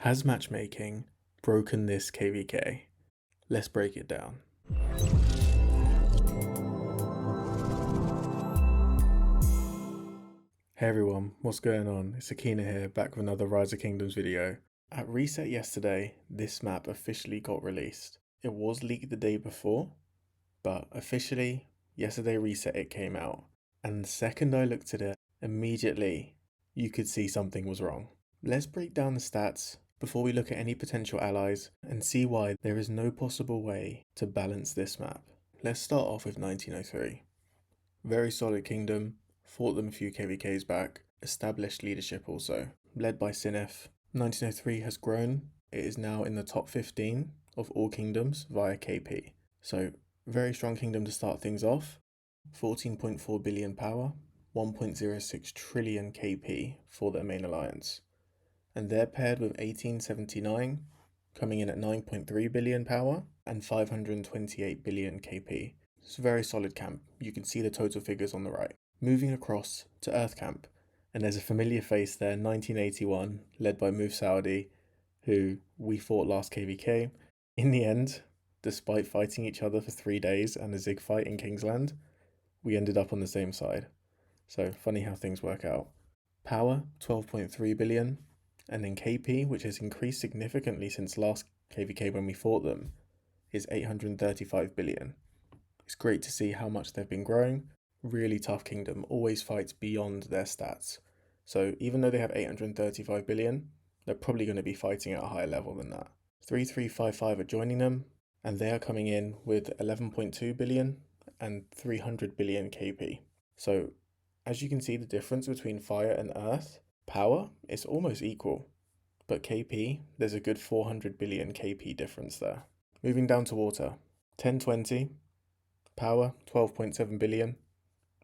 Has matchmaking broken this KVK? Let's break it down. Hey everyone, what's going on? It's Akina here, back with another Rise of Kingdoms video. At reset yesterday, this map officially got released. It was leaked the day before, but officially, yesterday reset it came out. And the second I looked at it, immediately you could see something was wrong. Let's break down the stats before we look at any potential allies and see why there is no possible way to balance this map. Let's start off with 1903. Very solid kingdom, fought them a few KVKs back, established leadership also. Led by Sinef, 1903 has grown. It is now in the top 15 of all kingdoms via KP. So very strong kingdom to start things off. 14.4 billion power, 1.06 trillion KP for their main alliance. And they're paired with 1879, coming in at 9.3 billion power and 528 billion KP. It's a very solid camp. You can see the total figures on the right. Moving across to Earth Camp, and there's a familiar face there, 1981, led by Move Saudi, who we fought last KVK. In the end, despite fighting each other for 3 days and a Zig fight in Kingsland, we ended up on the same side. So funny how things work out. Power, 12.3 billion. And then KP, which has increased significantly since last KVK when we fought them, is 835 billion. It's great to see how much they've been growing. Really tough kingdom, always fights beyond their stats. So even though they have 835 billion, they're probably going to be fighting at a higher level than that. 3355 are joining them, and they are coming in with 11.2 billion and 300 billion KP. So as you can see the difference between fire and earth, power is almost equal, but KP, there's a good 400 billion KP difference there. Moving down to water, 1020, power 12.7 billion,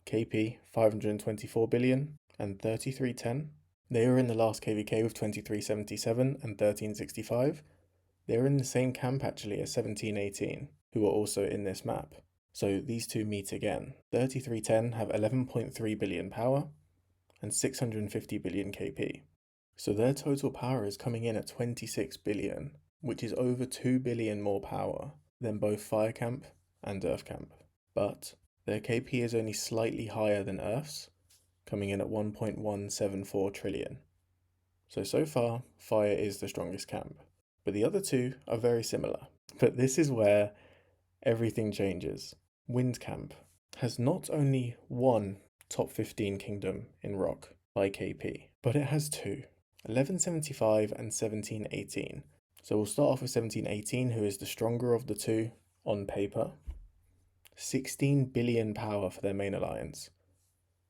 KP 524 billion, and 3310. They were in the last KVK with 2377 and 1365. They were in the same camp actually as 1718, who are also in this map. So these two meet again. 3310 have 11.3 billion power and 650 billion KP. So their total power is coming in at 26 billion, which is over 2 billion more power than both Fire Camp and Earth Camp. But their KP is only slightly higher than Earth's, coming in at 1.174 trillion. So far, Fire is the strongest camp. But the other two are very similar. But this is where everything changes. Wind Camp has not only one top 15 kingdom in Rock by KP, but it has two, 1175 and 1718. So we'll start off with 1718, who is the stronger of the two on paper. 16 billion power for their main alliance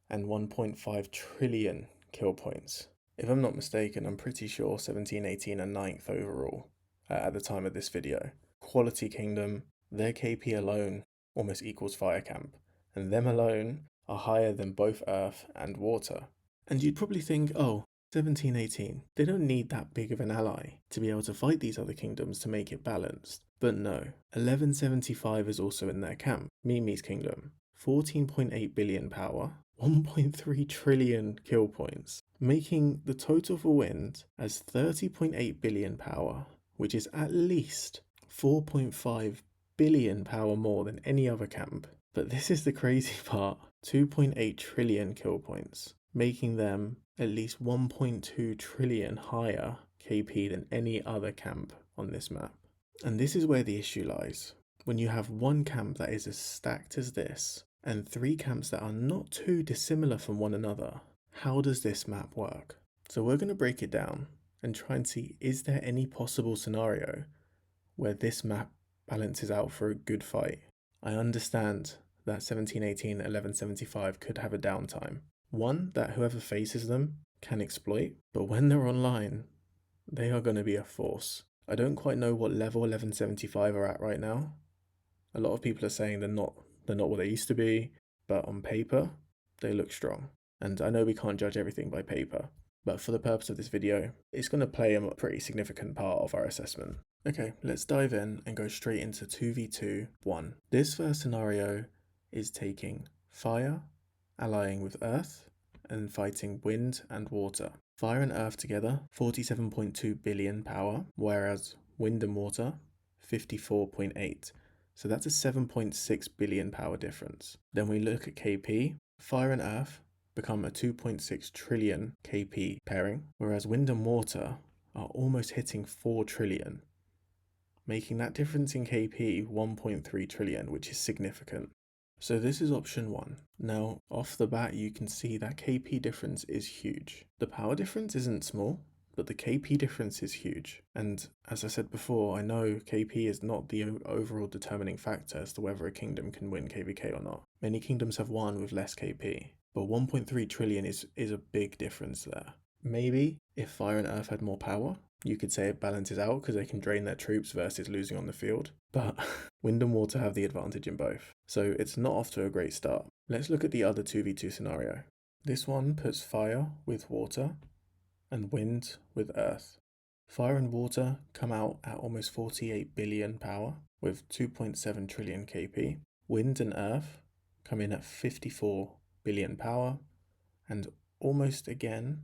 and 1.5 trillion kill points. If I'm not mistaken, I'm pretty sure 1718 are 9th overall at the time of this video. Quality kingdom, their KP alone almost equals Fire Camp, and them alone are higher than both Earth and Water. And you'd probably think, oh, 1718, they don't need that big of an ally to be able to fight these other kingdoms to make it balanced. But no, 1175 is also in their camp, Mimi's kingdom. 14.8 billion power, 1.3 trillion kill points, making the total for Wind as 30.8 billion power, which is at least 4.5 billion power more than any other camp. But this is the crazy part, 2.8 trillion kill points, making them at least 1.2 trillion higher KP than any other camp on this map. And this is where the issue lies. When you have one camp that is as stacked as this, and three camps that are not too dissimilar from one another, how does this map work? So we're going to break it down and try and see, is there any possible scenario where this map balances out for a good fight? I understand that 1718 and 1175 could have a downtime. One that whoever faces them can exploit, but when they're online, they are going to be a force. I don't quite know what level 1175 are at right now. A lot of people are saying they're not what they used to be, but on paper, they look strong. And I know we can't judge everything by paper, but for the purpose of this video, it's going to play a pretty significant part of our assessment. Okay, let's dive in and go straight into 2v2-1. This first scenario is taking Fire, allying with Earth, and fighting Wind and Water. Fire and earth together, 47.2 billion power, whereas wind and water, 54.8. So that's a 7.6 billion power difference. Then we look at KP, fire and earth become a 2.6 trillion KP pairing, whereas wind and water are almost hitting 4 trillion, making that difference in KP 1.3 trillion, which is significant. So this is option 1. Now, off the bat, you can see that KP difference is huge. The power difference isn't small, but the KP difference is huge. And as I said before, I know KP is not the overall determining factor as to whether a kingdom can win KVK or not. Many kingdoms have won with less KP, but 1.3 trillion is a big difference there. Maybe if Fire and Earth had more power, you could say it balances out because they can drain their troops versus losing on the field. But Wind and Water have the advantage in both. So it's not off to a great start. Let's look at the other 2v2 scenario. This one puts Fire with Water and Wind with Earth. Fire and Water come out at almost 48 billion power with 2.7 trillion KP. Wind and Earth come in at 54 billion power and almost again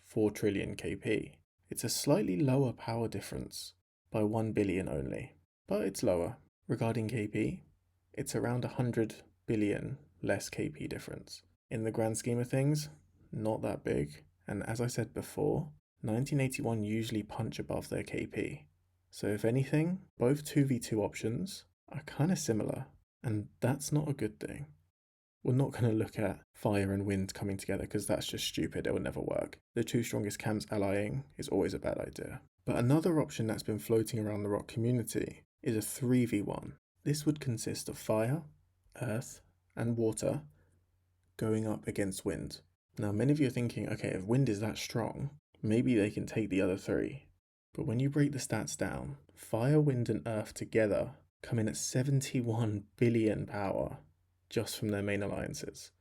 4 trillion KP. It's a slightly lower power difference by 1 billion only, but it's lower. Regarding KP, it's around 100 billion less KP difference. In the grand scheme of things, not that big, and as I said before, 1981 usually punch above their KP. So if anything, both 2v2 options are kind of similar, and that's not a good thing. We're not going to look at Fire and Wind coming together because that's just stupid, it will never work. The two strongest camps allying is always a bad idea. But another option that's been floating around the rock community is a 3v1. This would consist of Fire, Earth, and Water going up against Wind. Now many of you are thinking, okay, if Wind is that strong, maybe they can take the other three. But when you break the stats down, Fire, Wind, and Earth together come in at 71 billion power just from their main alliances.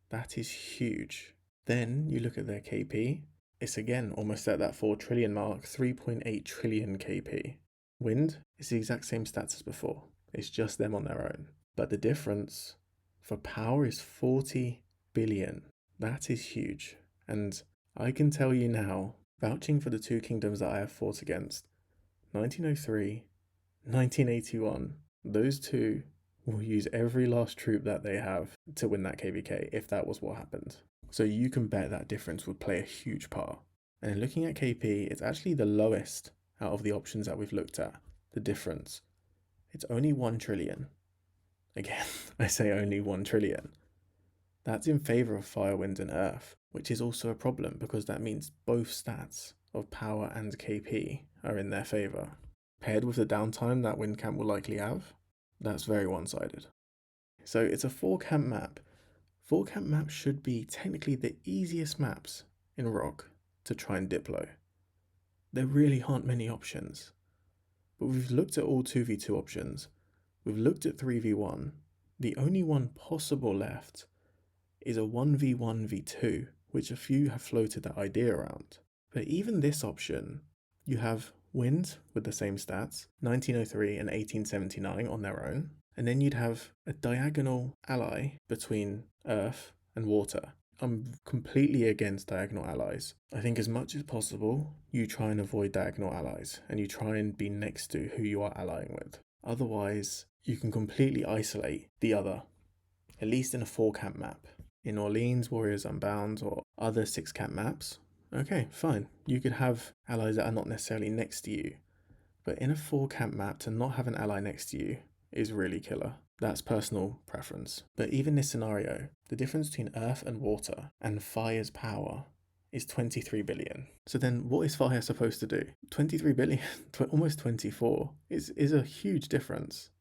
That is huge. Then you look at their KP, it's again almost at that 4 trillion mark, 3.8 trillion KP. Wind is the exact same stats as before, it's just them on their own. But the difference for power is 40 billion. That is huge. And I can tell you now, vouching for the two kingdoms that I have fought against, 1903, 1981, those two will use every last troop that they have to win that KVK if that was what happened. So you can bet that difference would play a huge part. And looking at KP, it's actually the lowest out of the options that we've looked at, the difference. It's only 1 trillion. Again, I say only 1 trillion. That's in favour of Fire, Wind and Earth, which is also a problem because that means both stats of power and KP are in their favour. Paired with the downtime that Wind camp will likely have, that's very one-sided. So it's a 4-camp map. 4-camp maps should be technically the easiest maps in Rock to try and diplo. There really aren't many options. But we've looked at all 2v2 options. We've looked at 3v1. The only one possible left is a 1v1v2, which a few have floated that idea around. But even this option, you have Wind with the same stats, 1903 and 1879 on their own, and then you'd have a diagonal ally between Earth and Water. I'm completely against diagonal allies. I think as much as possible, you try and avoid diagonal allies, and you try and be next to who you are allying with. Otherwise, you can completely isolate the other, at least in a 4-camp map. In Orleans, Warriors Unbound, or other 6-camp maps, okay, fine. You could have allies that are not necessarily next to you. But in a 4-camp map, to not have an ally next to you is really killer. That's personal preference. But even this scenario, the difference between Earth and Water and Fire's power is 23 billion. So then what is Fire supposed to do? 23 billion, almost 24, is a huge difference.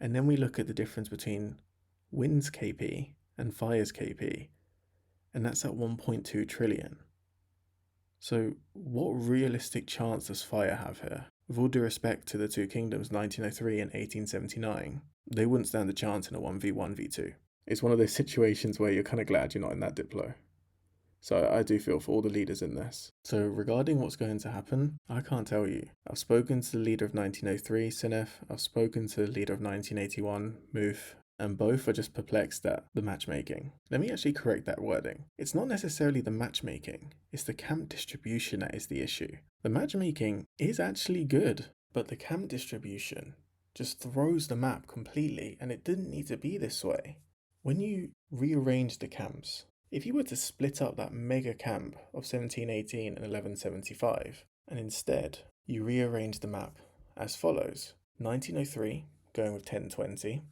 And then we look at the difference between Wind's KP and Fire's KP, and that's at 1.2 trillion. So what realistic chance does Fire have here? With all due respect to the two kingdoms, 1903 and 1879, they wouldn't stand a chance in a 1v1v2. It's one of those situations where you're kind of glad you're not in that diplo. So I do feel for all the leaders in this. So regarding what's going to happen, I can't tell you. I've spoken to the leader of 1903, Sinef. I've spoken to the leader of 1981, Moof. and both are just perplexed at the matchmaking. Let me actually correct that wording. It's not necessarily the matchmaking, it's the camp distribution that is the issue. The matchmaking is actually good, but the camp distribution just throws the map completely, and it didn't need to be this way. When you rearrange the camps, if you were to split up that mega camp of 1718 and 1175, and instead you rearrange the map as follows: 1903 going with 1020,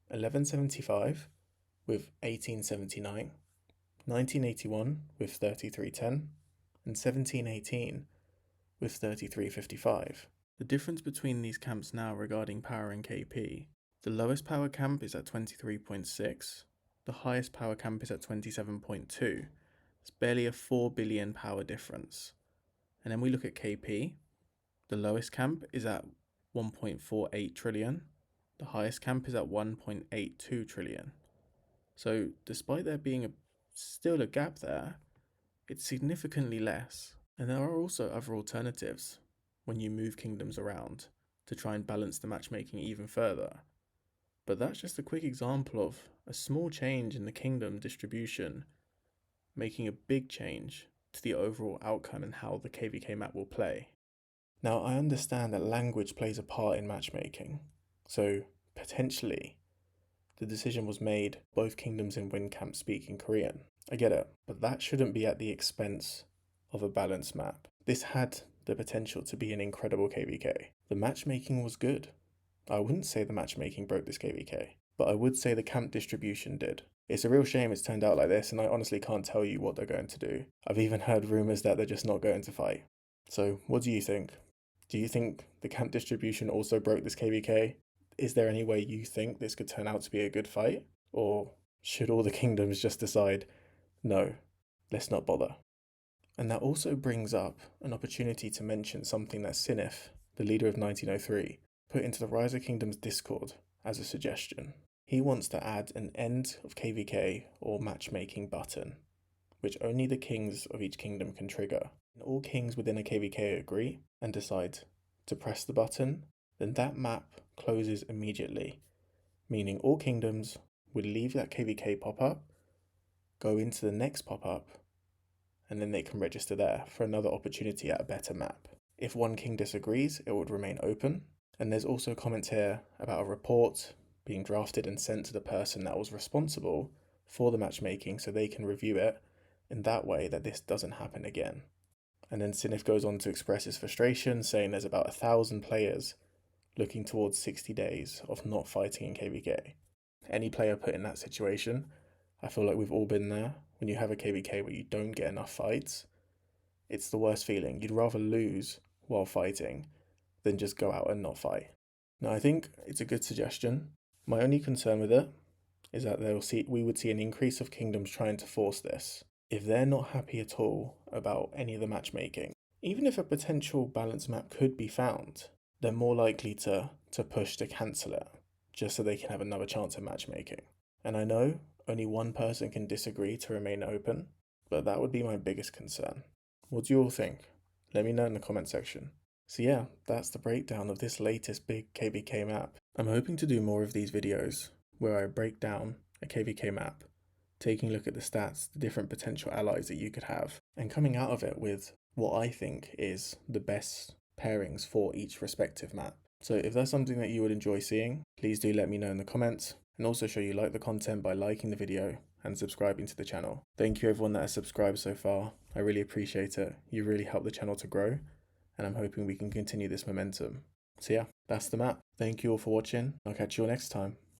1175 with 1879, 1981 with 3310, and 1718 with 3355. The difference between these camps now regarding power and KP: the lowest power camp is at 23.6, the highest power camp is at 27.2. It's barely a 4 billion power difference. And then we look at KP. The lowest camp is at 1.48 trillion. The highest camp is at 1.82 trillion. So despite there being still a gap there, it's significantly less. And there are also other alternatives when you move kingdoms around to try and balance the matchmaking even further. But that's just a quick example of a small change in the kingdom distribution making a big change to the overall outcome and how the KVK map will play. Now, I understand that language plays a part in matchmaking, so potentially the decision was made both kingdoms in Wind Camp speak in Korean. I get it, but that shouldn't be at the expense of a balanced map. This had the potential to be an incredible KVK. The matchmaking was good. I wouldn't say the matchmaking broke this KVK, but I would say the camp distribution did. It's a real shame it's turned out like this, and I honestly can't tell you what they're going to do. I've even heard rumours that they're just not going to fight. So, what do you think? Do you think the camp distribution also broke this KVK? Is there any way you think this could turn out to be a good fight? Or should all the kingdoms just decide, no, let's not bother? And that also brings up an opportunity to mention something that Sinif, the leader of 1903, put into the Rise of Kingdoms Discord as a suggestion. He wants to add an end of KVK or matchmaking button, which only the kings of each kingdom can trigger. And all kings within a KVK agree and decide to press the button, then that map closes immediately, meaning all kingdoms would leave that KVK pop-up, go into the next pop-up, and then they can register there for another opportunity at a better map. If one king disagrees, it would remain open. And there's also comments here about a report being drafted and sent to the person that was responsible for the matchmaking so they can review it in that way that this doesn't happen again. And then Sinif goes on to express his frustration, saying there's about 1,000 players looking towards 60 days of not fighting in KVK. Any player put in that situation, I feel like we've all been there. When you have a KVK where you don't get enough fights, it's the worst feeling. You'd rather lose while fighting than just go out and not fight. Now, I think it's a good suggestion. My only concern with it is that we would see an increase of kingdoms trying to force this. If they're not happy at all about any of the matchmaking, even if a potential balance map could be found, they're more likely to push to cancel it, just so they can have another chance at matchmaking. And I know only one person can disagree to remain open, but that would be my biggest concern. What do you all think? Let me know in the comment section. So yeah, that's the breakdown of this latest big KVK map. I'm hoping to do more of these videos where I break down a KVK map, taking a look at the stats, the different potential allies that you could have, and coming out of it with what I think is the best pairings for each respective map. So if that's something that you would enjoy seeing, please do let me know in the comments, and also show you like the content by liking the video and subscribing to the channel. Thank you everyone that has subscribed so far. I really appreciate it. You really helped the channel to grow, and I'm hoping we can continue this momentum. So yeah, that's the map. Thank you all for watching. I'll catch you all next time.